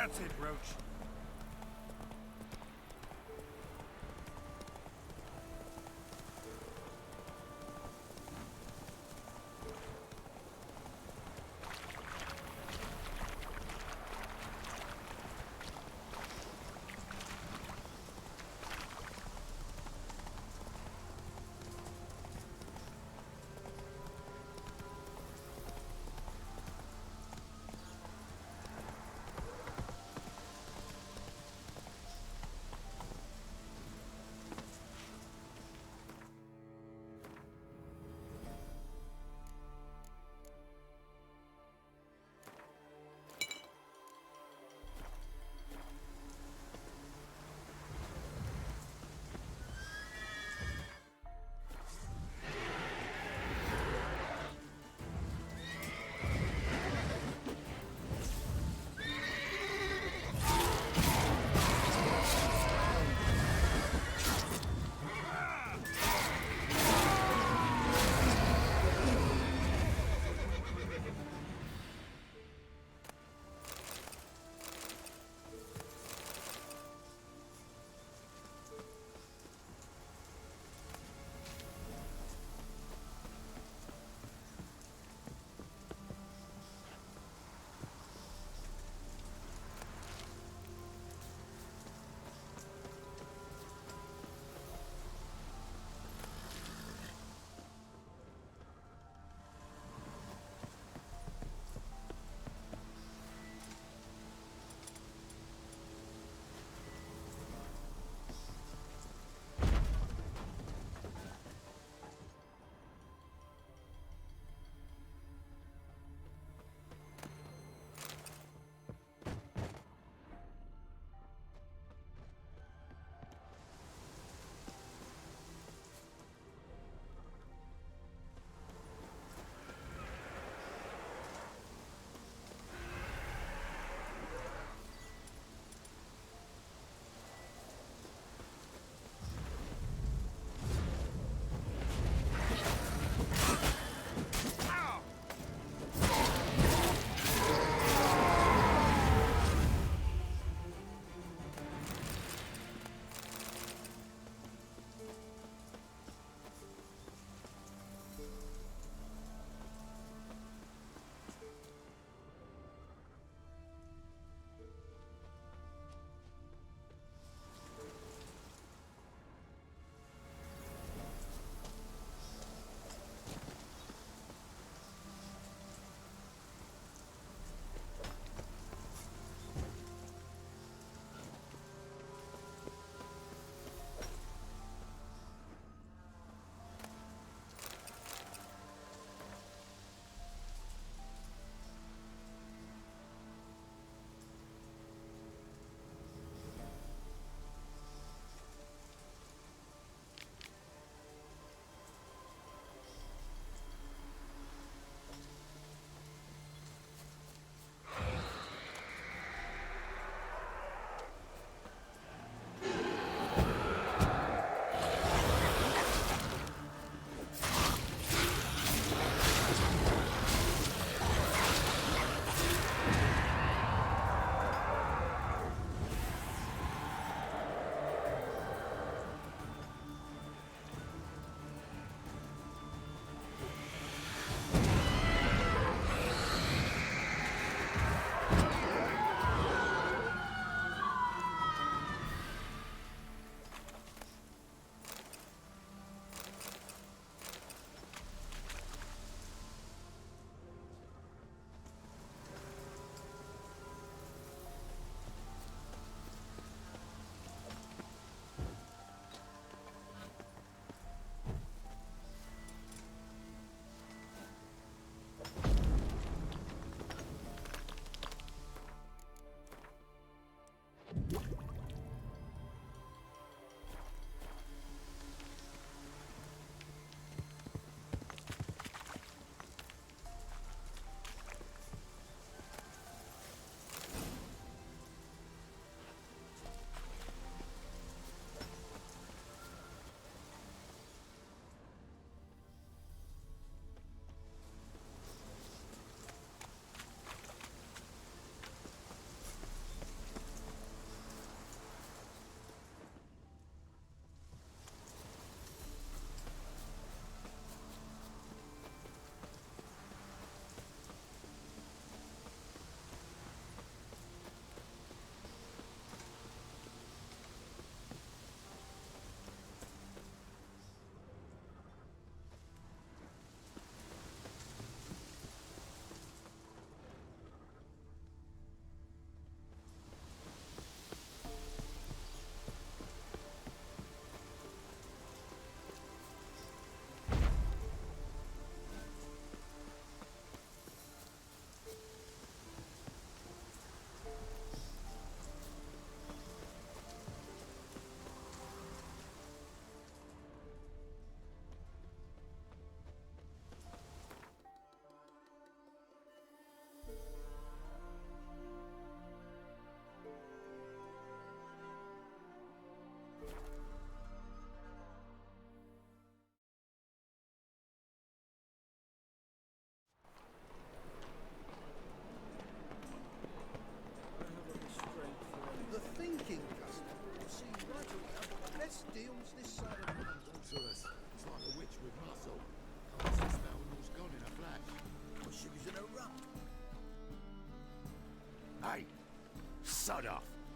That's it, Roach.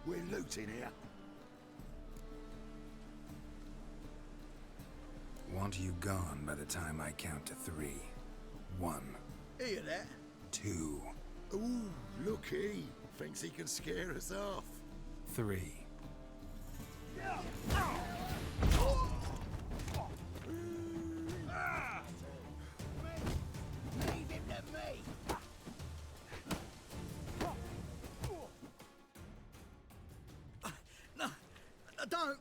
We're looting here. Want you gone by the time I count to 3. 1. Hear that? 2. Ooh, looky. Thinks he can scare us off. 3. Leave him to me! No, don't!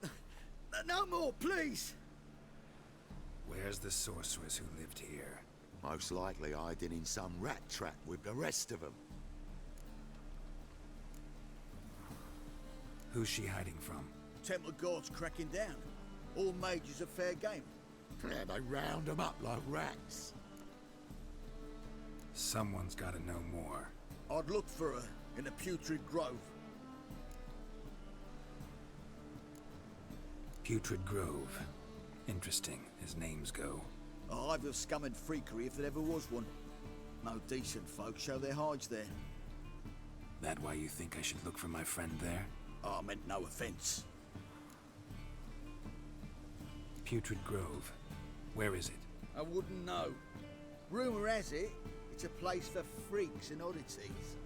No more, please! Where's the sorceress who lived here? Most likely hiding in some rat trap with the rest of them. Who's she hiding from? Temple Guard's cracking down. All mages are fair game. Yeah, they round them up like rats. Someone's gotta know more. I'd look for her in the Putrid Grove. Putrid Grove. Interesting, as names go. A hive of scum and freakery if there ever was one. No decent folk show their hides there. That why you think I should look for my friend there? I meant no offence. Putrid Grove. Where is it? I wouldn't know. Rumour has it, it's a place for freaks and oddities.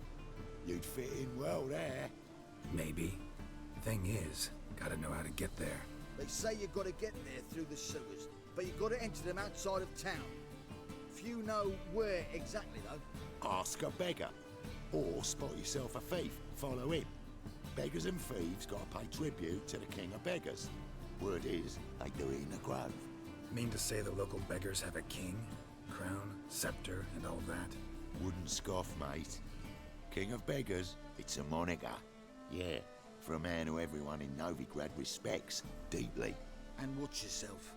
You'd fit in well there. Maybe. Thing is, gotta know how to get there. They say you've got to get there through the sewers, but you've got to enter them outside of town. Few know where exactly, though. Ask a beggar. Or spot yourself a thief. Follow him. Beggars and thieves gotta pay tribute to the king of beggars. Word is, they do it in the grove. Mean to say the local beggars have a king, crown, scepter, and all that? Wouldn't scoff, mate. King of beggars, it's a moniker. Yeah, for a man who everyone in Novigrad respects deeply. And watch yourself.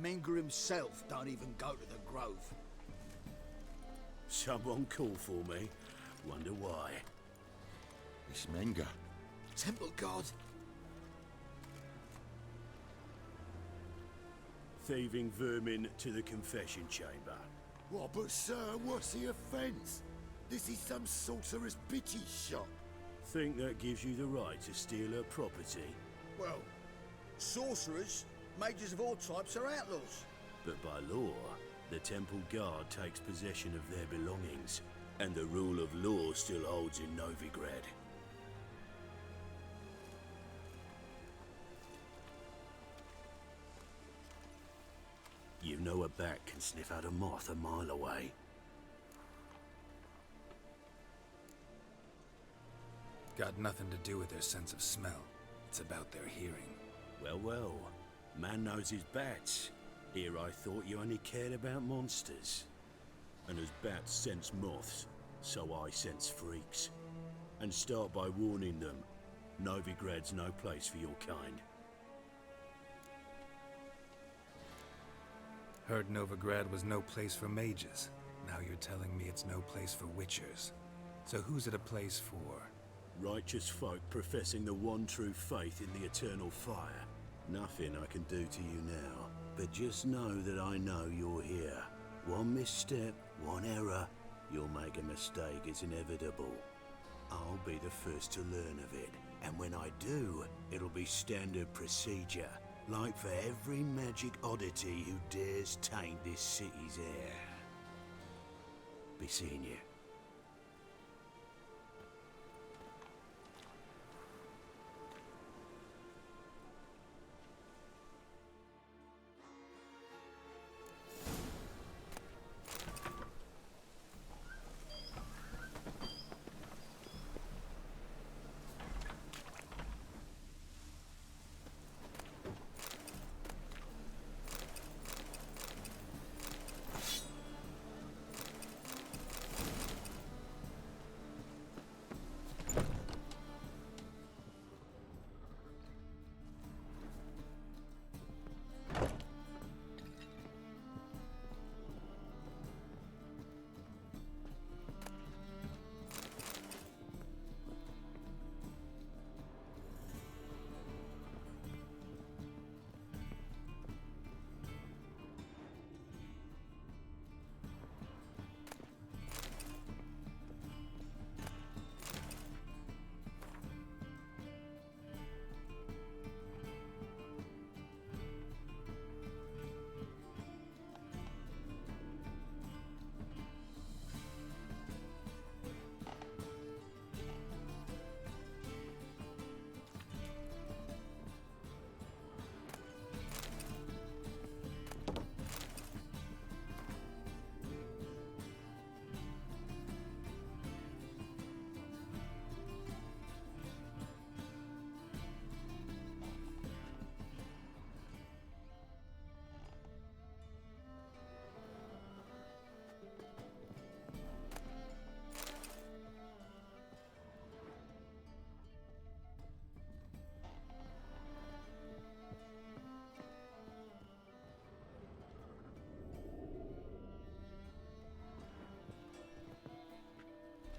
Menger himself don't even go to the grove. Someone call for me. Wonder why. It's Menger. Temple Guard. Thieving vermin to the confession chamber. What, but sir, what's the offence? This is some sorcerer's bitchy shop. Think that gives you the right to steal her property? Well, sorcerers, mages of all types are outlaws. But by law, the Temple Guard takes possession of their belongings, and the rule of law still holds in Novigrad. You know a bat can sniff out a moth a mile away. Got nothing to do with their sense of smell. It's about their hearing. Well, well. Man knows his bats. Here I thought you only cared about monsters. And as bats sense moths, so I sense freaks. And start by warning them, Novigrad's no place for your kind. Heard Novigrad was no place for mages. Now you're telling me it's no place for witchers. So who's it a place for? Righteous folk professing the one true faith in the eternal fire. Nothing I can do to you now, but just know that I know you're here. One misstep, one error, you'll make a mistake, it's inevitable. I'll be the first to learn of it, and when I do, it'll be standard procedure, like for every magic oddity who dares taint this city's air. Be seeing you.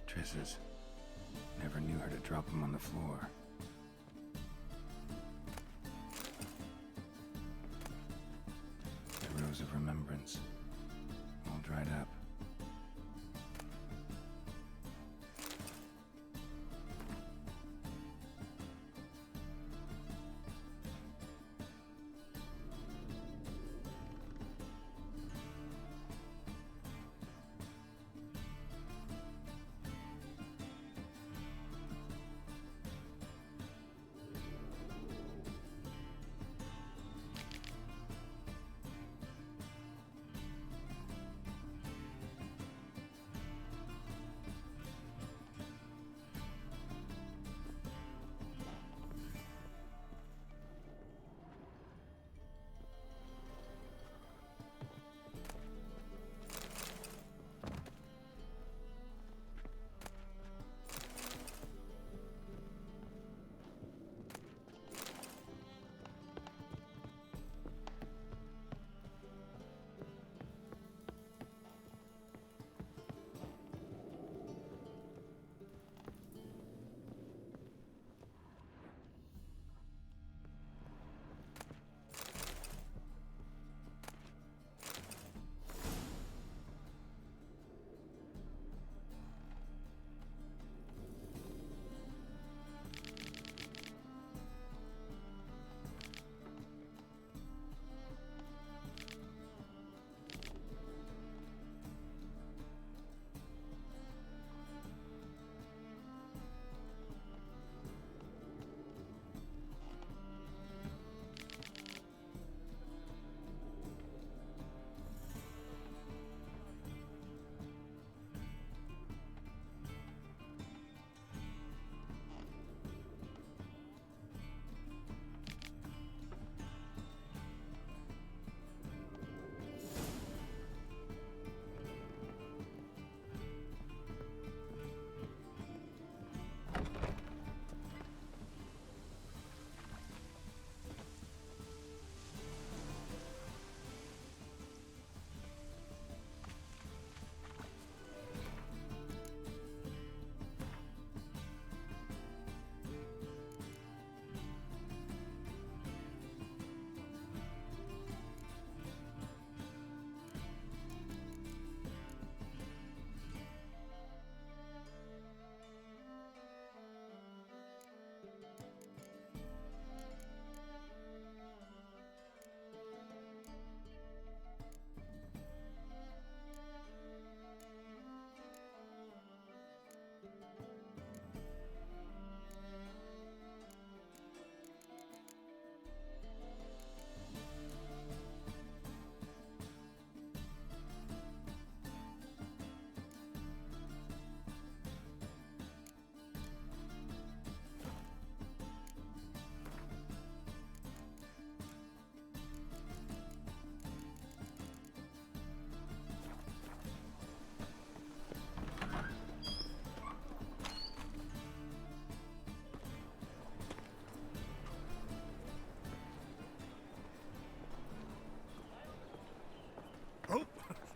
Triss's. Never knew her to drop them on the floor. The rose of remembrance. All dried up.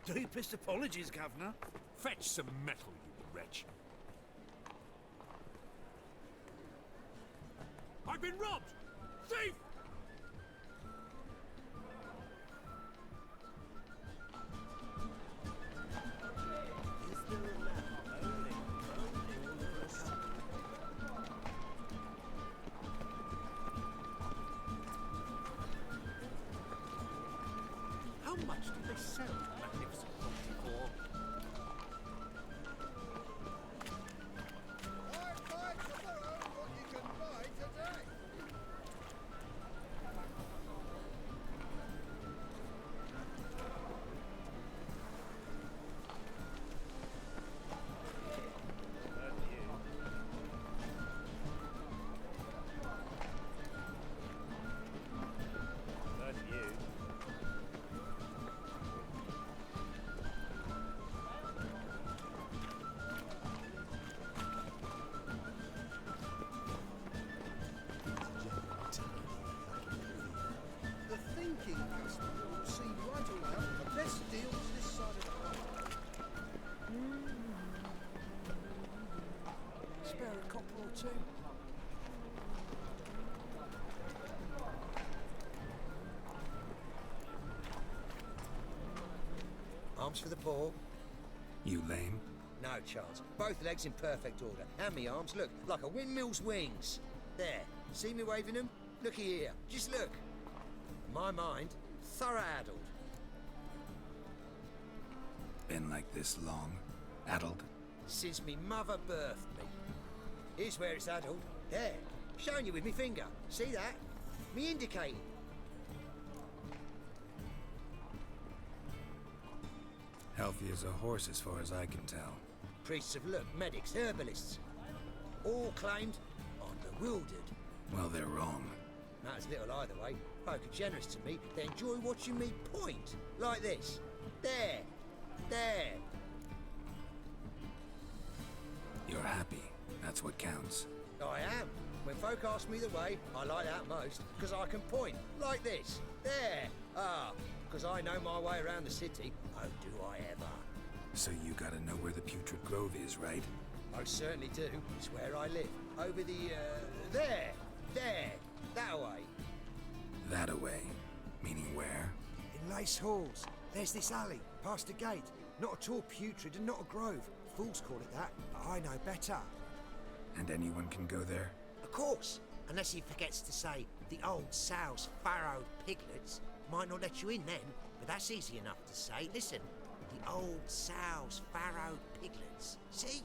Deepest apologies, Governor. Fetch some metal, you wretch. I've been robbed! Thief! How much do they sell the magnificent property for? Buy tomorrow what you can buy today. arms for the poor. You lame? No chance. Both legs in perfect order. And me arms, look, like a windmill's wings. There. See me waving them? Looky here. Just look. My mind, thorough addled. Been like this long? Addled? Since me mother birthed me. Here's where it's addled. There. Showing you with me finger. See that? Me indicating. Healthy as a horse as far as I can tell. Priests of look, medics, herbalists. All claimed I'm bewildered. Well, they're wrong. Matters little either way. Folk are generous to me. They enjoy watching me point. Like this. There. There. You're happy. That's what counts. I am. When folk ask me the way, I like that most, because I can point. Like this. There. Because I know my way around the city. Oh, do I ever. So you gotta know where the Putrid Grove is, right? I certainly do. It's where I live. Over the, there. There. That way. That-a-way. Meaning where? In Lace Halls. There's this alley, past the gate. Not at all putrid and not a grove. Fools call it that, but I know better. And anyone can go there? Of course. Unless he forgets to say the old sow's farrowed piglets. Might not let you in then, but that's easy enough to say. Listen, the old sow's farrowed piglets. See?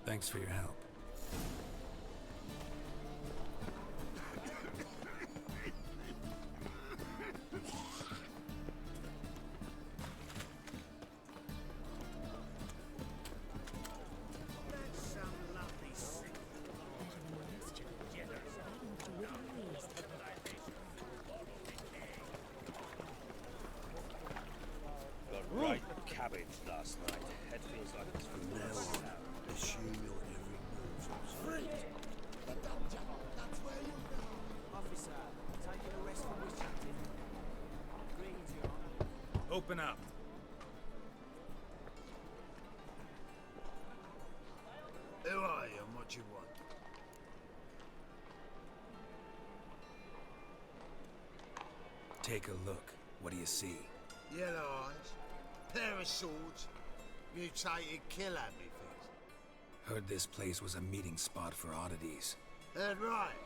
Thanks for your help. Right cabbage last night. Head feels like it's from Now on, assume your every move's observed. That's where you go. Officer, taking arrest for witch hunting. Greetings, Your Honor. Open up. Who are you and what do you want? Take a look. What do you see? Yellow eyes, pair of swords, mutated kill things. Heard this place was a meeting spot for oddities. Heard right.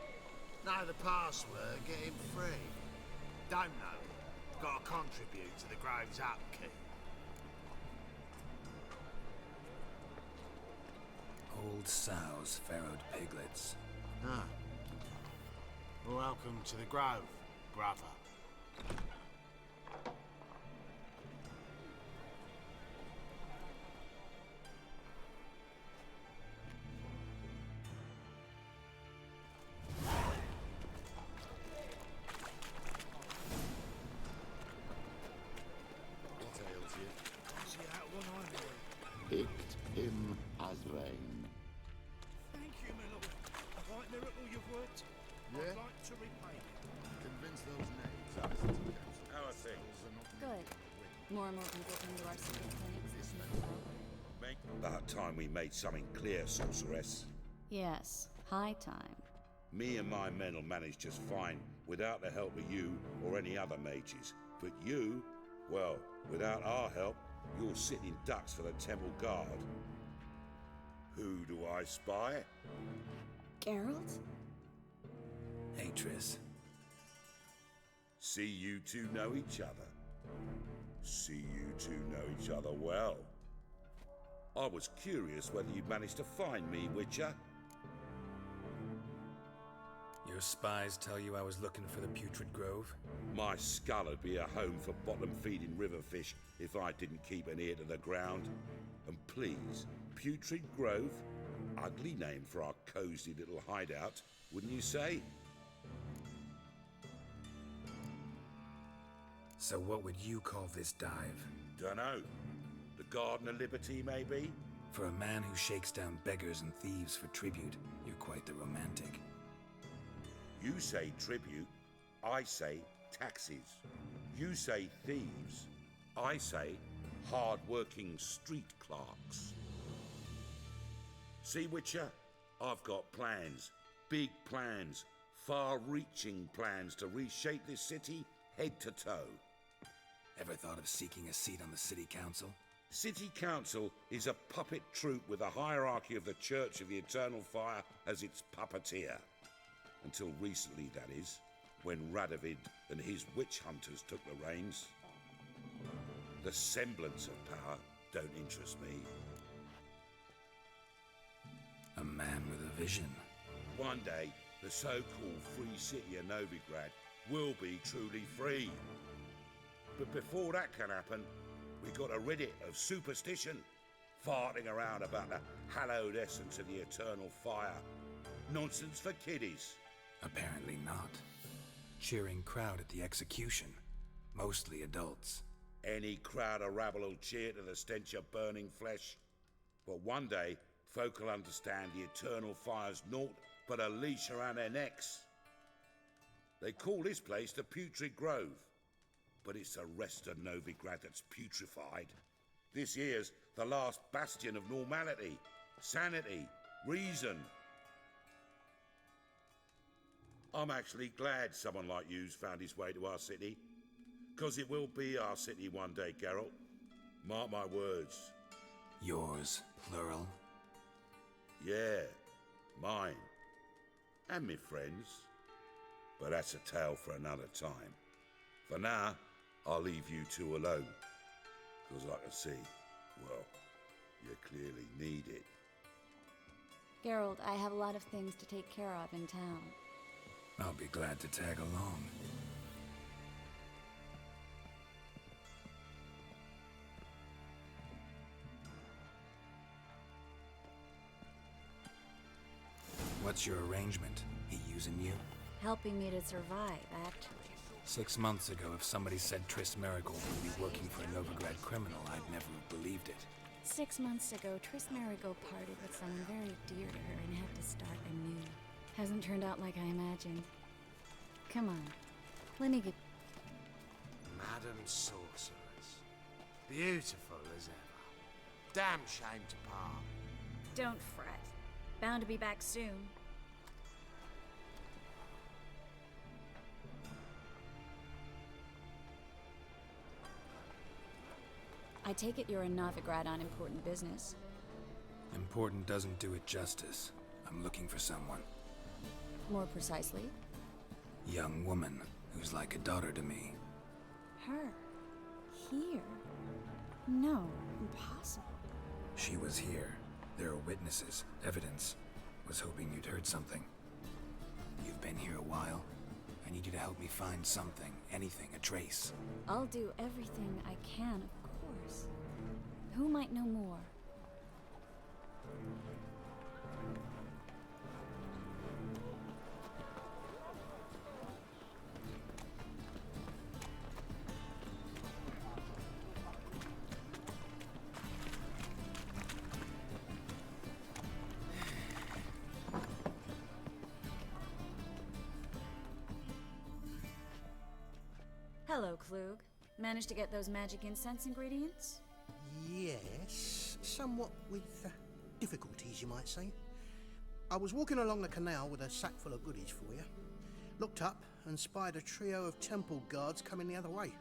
Know the password, get him free. Don't know. Got to contribute to the Grove's upkeep. Old sows, farrowed piglets. Ah. Welcome to the Grove, brother. What ails you? See that one I'm in. Picked him as rain. Thank you, my lord. A right miracle you've worked. Yeah? I'd like to repay you. Convince those knaves our city council. How are things? Good. More and more people come to our city clinics. About time we made something clear, sorceress. Yes, high time. Me and my men will manage just fine without the help of you or any other mages. But you, well, without our help, you're sitting ducks for the temple guard. Who do I spy? Geralt? Hey, Triss. See you two know each other. See you two know each other well. I was curious whether you'd managed to find me, Witcher. Your spies tell you I was looking for the Putrid Grove? My skull would be a home for bottom-feeding riverfish if I didn't keep an ear to the ground. And please, Putrid Grove? Ugly name for our cozy little hideout, wouldn't you say? So what would you call this dive? Dunno. The Garden of Liberty, maybe? For a man who shakes down beggars and thieves for tribute, you're quite the romantic. You say tribute, I say taxes. You say thieves, I say hard-working street clerks. See, Witcher, I've got plans, big plans, far-reaching plans to reshape this city head to toe. Ever thought of seeking a seat on the city council? City Council is a puppet troupe with a hierarchy of the Church of the Eternal Fire as its puppeteer. Until recently, that is, when Radovid and his witch hunters took the reins. The semblance of power don't interest me. A man with a vision. One day, the so-called free city of Novigrad will be truly free. But before that can happen, we got to rid it of superstition, farting around about the hallowed essence of the eternal fire. Nonsense for kiddies. Apparently not. Cheering crowd at the execution. Mostly adults. Any crowd of rabble will cheer to the stench of burning flesh. But one day, folk will understand the eternal fire's naught but a leash around their necks. They call this place the Putrid Grove, but it's the rest of Novigrad that's putrefied. This here's the last bastion of normality, sanity, reason. I'm actually glad someone like you's found his way to our city, 'cause it will be our city one day, Geralt. Mark my words. Yours, plural? Yeah, mine. And me friends. But that's a tale for another time. For now, I'll leave you two alone. 'Cause I can see, well, you clearly need it. Geralt, I have a lot of things to take care of in town. I'll be glad to tag along. What's your arrangement? He using you? Helping me to survive, actually. 6 months ago, if somebody said Triss Merigold would be working for a Novigrad criminal, I'd never have believed it. 6 months ago, Triss Merigold parted with someone very dear to her and had to start anew. Hasn't turned out like I imagined. Come on, let me get... Madam Sorceress. Beautiful as ever. Damn shame to part. Don't fret. Bound to be back soon. I take it you're in Novigrad on important business. Important doesn't do it justice. I'm looking for someone. More precisely? Young woman who's like a daughter to me. Her? Here? No, impossible. She was here. There are witnesses, evidence. Was hoping you'd heard something. You've been here a while. I need you to help me find something, anything, a trace. I'll do everything I can, of course. Who might know more? Hello, Klug. Managed to get those magic incense ingredients? Yes, somewhat with difficulties, you might say. I was walking along the canal with a sack full of goodies for you. Looked up and spied a trio of temple guards coming the other way.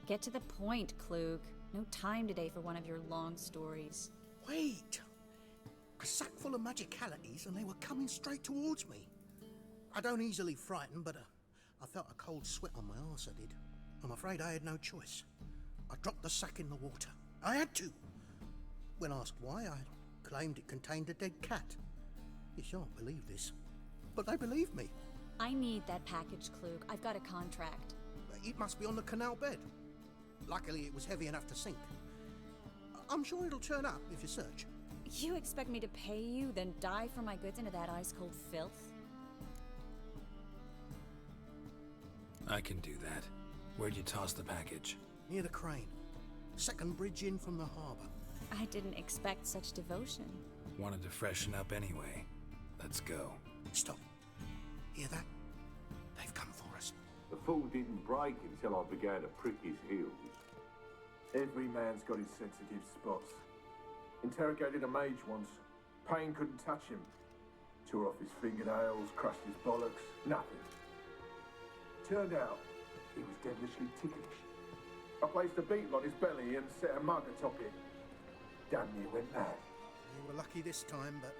Get to the point, Klug. No time today for one of your long stories. Wait! A sack full of magicalities and they were coming straight towards me. I don't easily frighten, but I felt a cold sweat on my arse, I did. I'm afraid I had no choice. I dropped the sack in the water. I had to. When asked why, I claimed it contained a dead cat. You shan't believe this, but they believed me. I need that package, Klug. I've got a contract. It must be on the canal bed. Luckily, it was heavy enough to sink. I'm sure it'll turn up if you search. You expect me to pay you, then dive for my goods into that ice-cold filth? I can do that. Where'd you toss the package? Near the crane. Second bridge in from the harbour. I didn't expect such devotion. Wanted to freshen up anyway. Let's go. Stop. Hear that? They've come for us. The fool didn't break until I began to prick his heels. Every man's got his sensitive spots. Interrogated a mage once. Pain couldn't touch him. Tore off his fingernails, crushed his bollocks, nothing. Turned out, he was devilishly ticklish. I placed a beetle on his belly and set a mug atop it. damn near went mad. You were lucky this time, but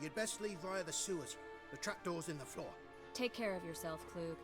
you'd best leave via the sewers. The trapdoor's in the floor. Take care of yourself, Klug.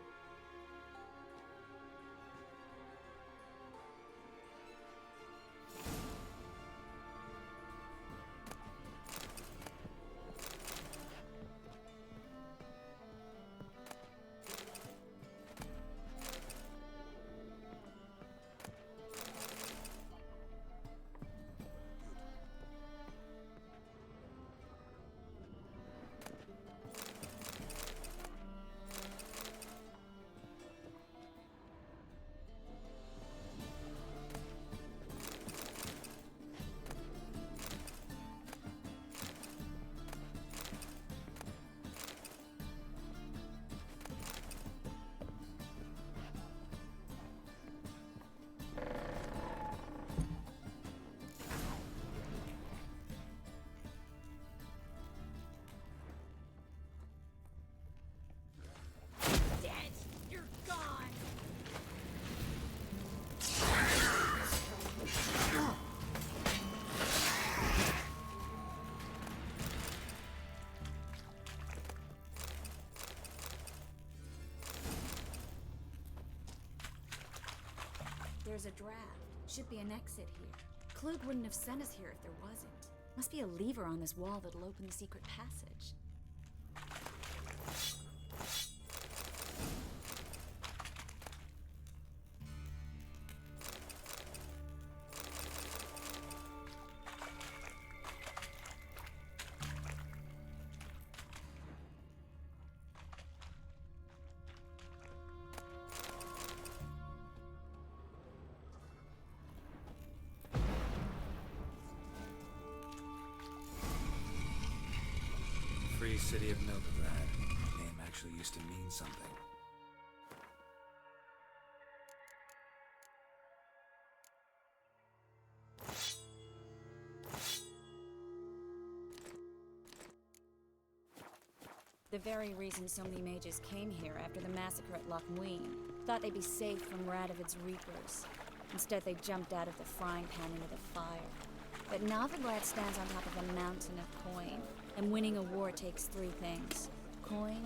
There's a draft. Should be an exit here. Klug wouldn't have sent us here if there wasn't. Must be a lever on this wall that'll open the secret passage. Free city of Novigrad. Name actually used to mean something. The very reason so many mages came here after the massacre at Loch Muin. Thought they'd be safe from Radovid's reapers. Instead, they jumped out of the frying pan into the fire. But Novigrad stands on top of a mountain of coin, and winning a war takes three things. Coin,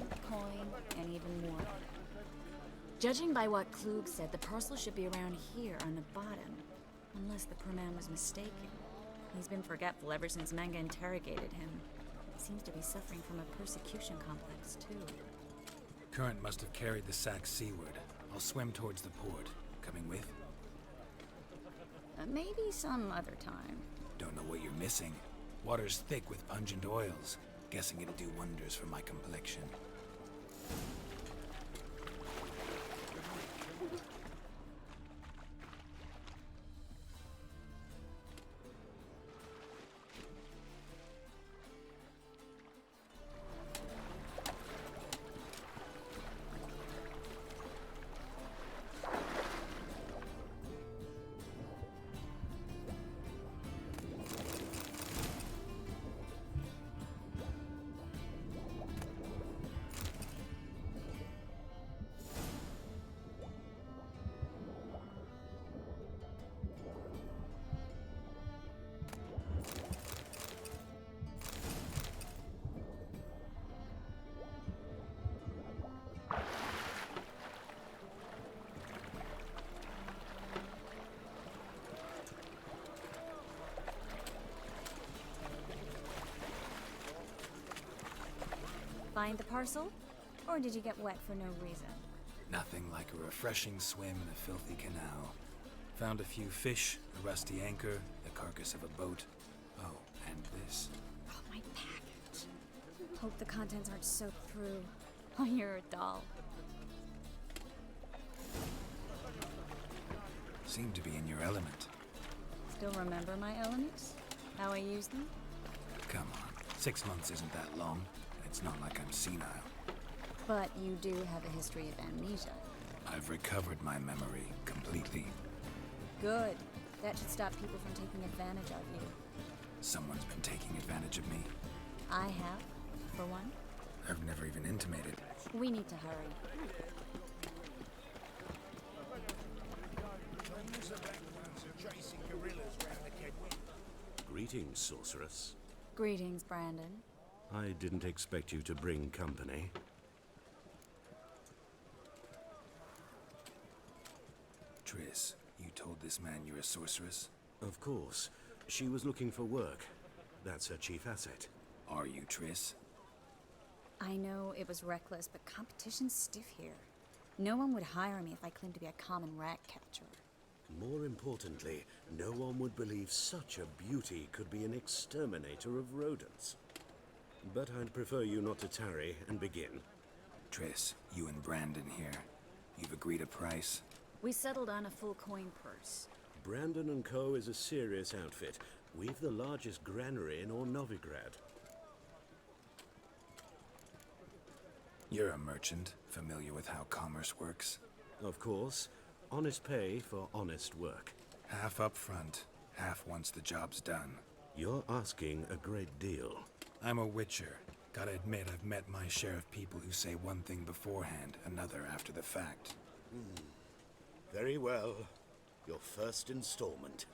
and even more. Judging by what Klug said, the parcel should be around here on the bottom. Unless the poor man was mistaken. He's been forgetful ever since Manga interrogated him. He seems to be suffering from a persecution complex, too. Current must have carried the sack seaward. I'll swim towards the port. Coming with? Maybe some other time. Don't know what you're missing. Water's thick with pungent oils. Guessing it'll do wonders for my complexion. Find the parcel? Or did you get wet for no reason? Nothing like a refreshing swim in a filthy canal. Found a few fish, a rusty anchor, the carcass of a boat. Oh, and this. Oh, my package. Hope the contents aren't soaked through. Oh, you're a doll. Seem to be in your element. Still remember my elements? How I use them? Come on, 6 months isn't that long. It's not like I'm senile. But you do have a history of amnesia. I've recovered my memory completely. Good. That should stop people from taking advantage of you. Someone's been taking advantage of me. I have, for one. I've never even intimated. We need to hurry. Chasing gorillas round the Kedwin. Greetings, sorceress. Greetings, Brandon. I didn't expect you to bring company. Triss, you told this man you're a sorceress? Of course. She was looking for work. That's her chief asset. Are you, Triss? I know it was reckless, but competition's stiff here. No one would hire me if I claimed to be a common rat catcher. More importantly, no one would believe such a beauty could be an exterminator of rodents. But I'd prefer you not to tarry and begin. Triss, you and Brandon here. You've agreed a price? We settled on a full coin purse. Brandon and Co. is a serious outfit. We've the largest granary in all Novigrad. You're a merchant, familiar with how commerce works? Of course. Honest pay for honest work. Half up front, half once the job's done. You're asking a great deal. I'm a witcher. Gotta admit, I've met my share of people who say one thing beforehand, another after the fact. Very well. Your first installment.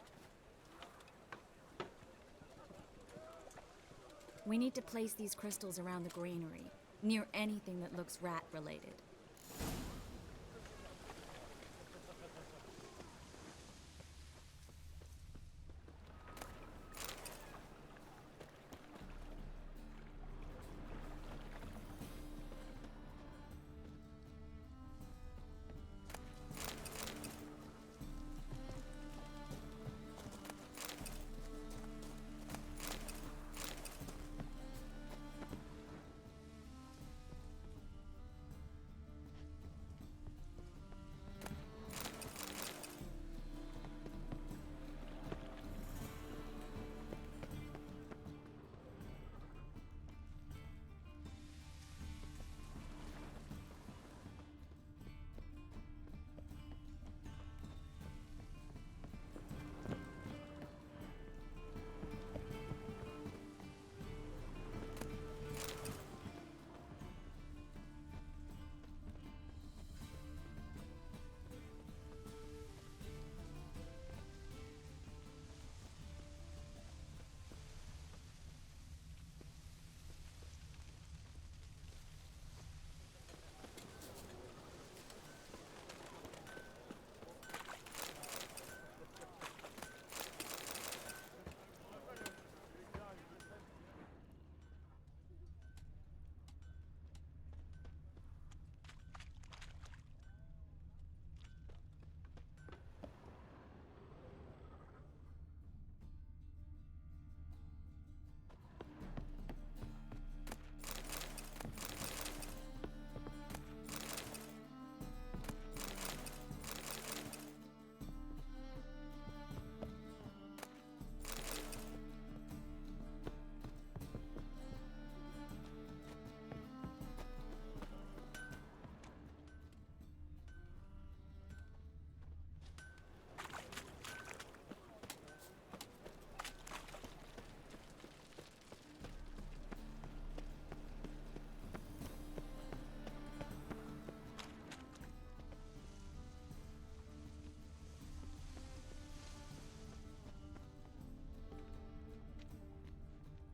We need to place these crystals around the granary, near anything that looks rat-related.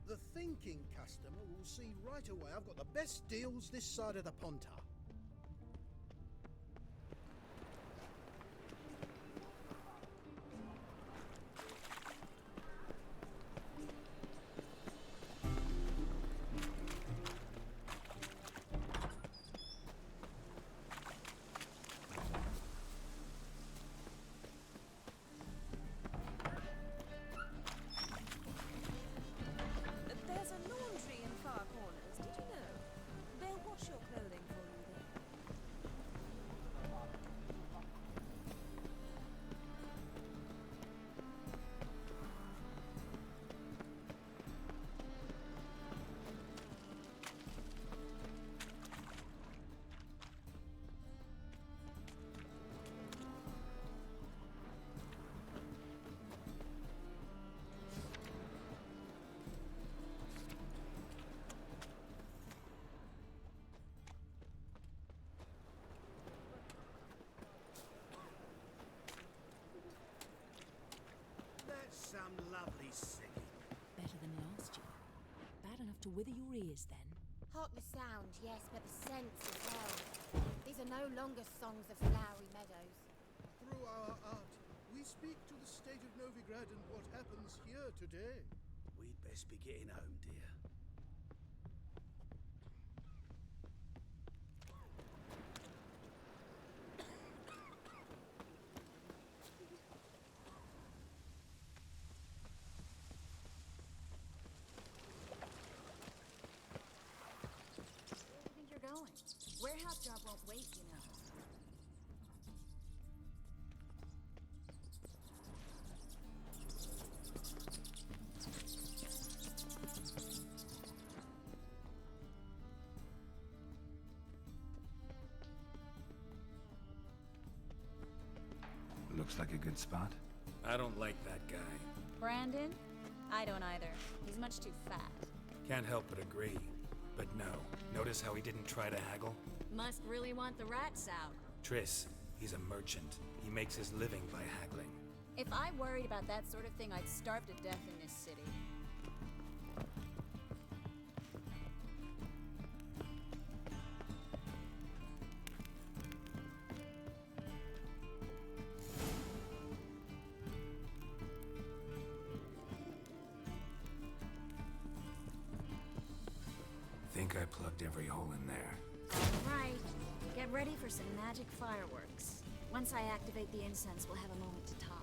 The thinking customer will see right away I've got the best deals this side of the Pontar. There's a laundry in Far Corners, did you know? They'll wash your clothing for you there. That's some lovely singing. to wither your ears then. Hark the sound, yes, but the sense as well. These are no longer songs of flowery meadows. Through our art, we speak to the state of Novigrad and what happens here today. We'd best be getting home, dear. Where do you think you're going? Warehouse job won't wait, you know. Looks like a good spot. I don't like that guy. Brandon? I don't either. He's much too fat. Can't help but agree. But no, notice how he didn't try to haggle? Must really want the rats out. Triss, he's a merchant. He makes his living by haggling. If I worried about that sort of thing, I'd starve to death in this city. Think I plugged every hole in there. All right. Get ready for some magic fireworks. Once I activate the incense, we'll have a moment to talk.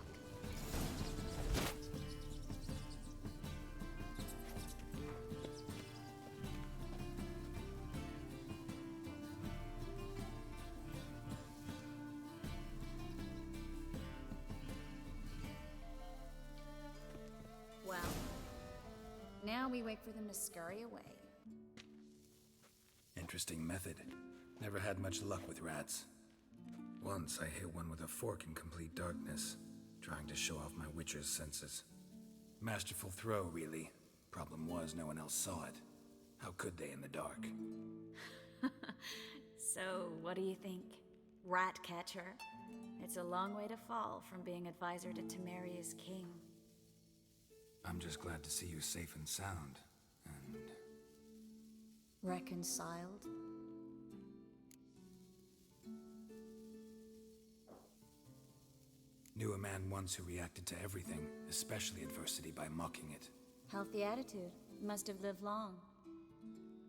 Well, now we wait for them to scurry away. Interesting method. Never had much luck with rats. Once I hit one with a fork in complete darkness, trying to show off my witcher's senses. Masterful throw, really. Problem was, no one else saw it. How could they in the dark? So, what do you think? Rat catcher? It's a long way to fall from being advisor to Temeria's king. I'm just glad to see you safe and sound, and... Reconciled? Knew a man once who reacted to everything, especially adversity, by mocking it. Healthy attitude. Must have lived long.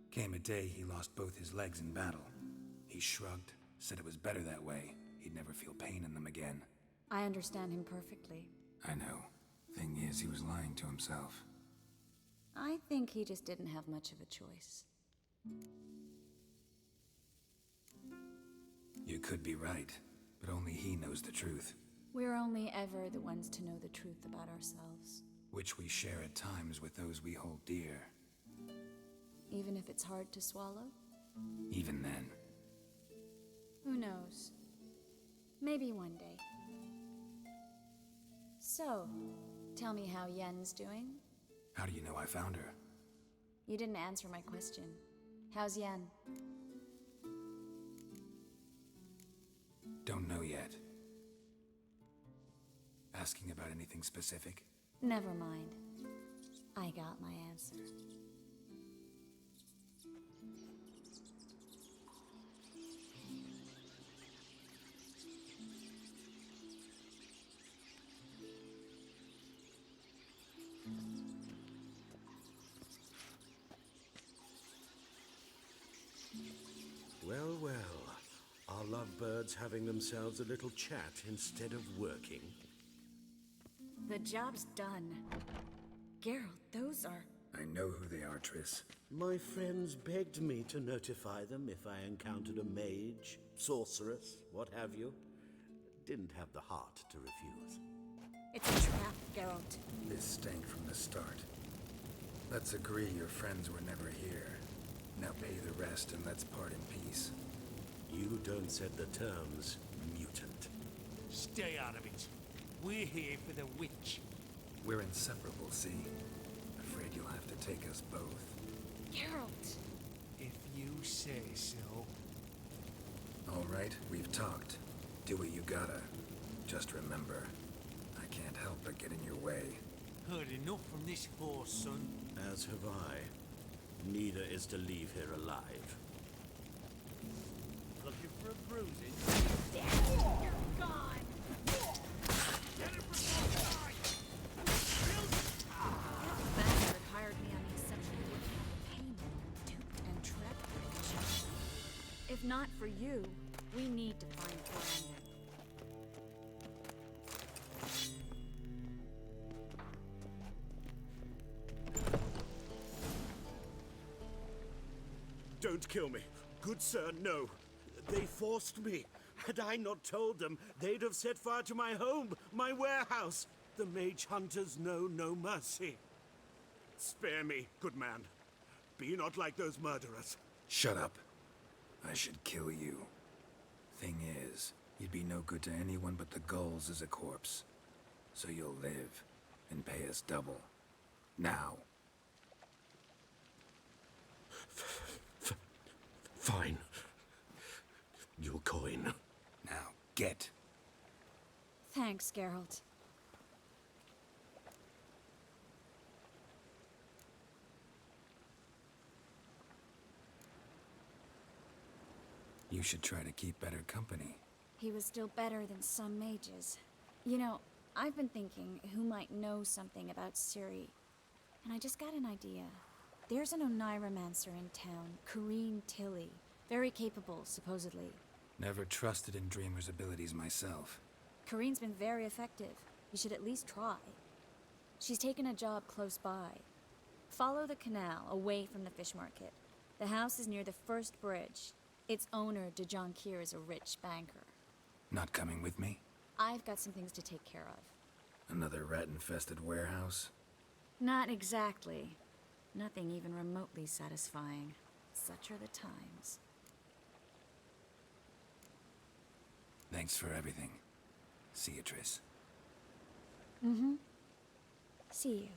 Came a day he lost both his legs in battle. He shrugged, said it was better that way. He'd never feel pain in them again. I understand him perfectly. I know. Thing is, he was lying to himself. I think he just didn't have much of a choice. You could be right, but only he knows the truth. We're only ever the ones to know the truth about ourselves. Which we share at times with those we hold dear. Even if it's hard to swallow? Even then. Who knows? Maybe one day. So, tell me how Yen's doing? How do you know I found her? You didn't answer my question. How's Yen? Don't know yet. Asking about anything specific? Never mind. I got my answer. Well, well. Are lovebirds having themselves a little chat instead of working? The job's done. Geralt, those are... I know who they are, Triss. My friends begged me to notify them if I encountered a mage, sorceress, what have you. Didn't have the heart to refuse. It's a trap, Geralt. This stank from the start. Let's agree your friends were never here. Now pay the rest and let's part in peace. You don't set the terms, mutant. Stay out of it. We're here for the witch. We're inseparable, see? Afraid you'll have to take us both. Geralt! If you say so. All right, we've talked. Do what you gotta. Just remember, I can't help but get in your way. Heard enough from this horse, son. As have I. Neither is to leave here alive. Looking for a bruising? You're gone! Get it before I That bastard hired me on the assumption he wouldn't have to pay me, duped and trapped. If not for you, we need to find Brian. Don't kill me. Good sir, no. They forced me. Had I not told them, they'd have set fire to my home, my warehouse. The mage hunters know no mercy. Spare me, good man. Be not like those murderers. Shut up. I should kill you. Thing is, you'd be no good to anyone but the gulls as a corpse. So you'll live and pay us double. Now. Fine. Your coin. Now, get. Thanks, Geralt. You should try to keep better company. He was still better than some mages. You know, I've been thinking who might know something about Ciri. And I just got an idea. There's an Oneiromancer in town, Corrine Tilly. Very capable, supposedly. Never trusted in Dreamer's abilities myself. Corrine's been very effective. You should at least try. She's taken a job close by. Follow the canal, away from the fish market. The house is near the first bridge. Its owner, de Jonquier, is a rich banker. Not coming with me? I've got some things to take care of. Another rat-infested warehouse? Not exactly. Nothing even remotely satisfying. Such are the times. Thanks for everything. See you, Triss. Mm-hmm. See you.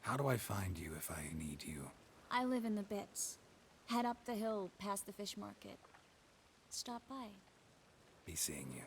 How do I find you if I need you? I live in the Bits. Head up the hill past the fish market. Stop by. Be seeing you.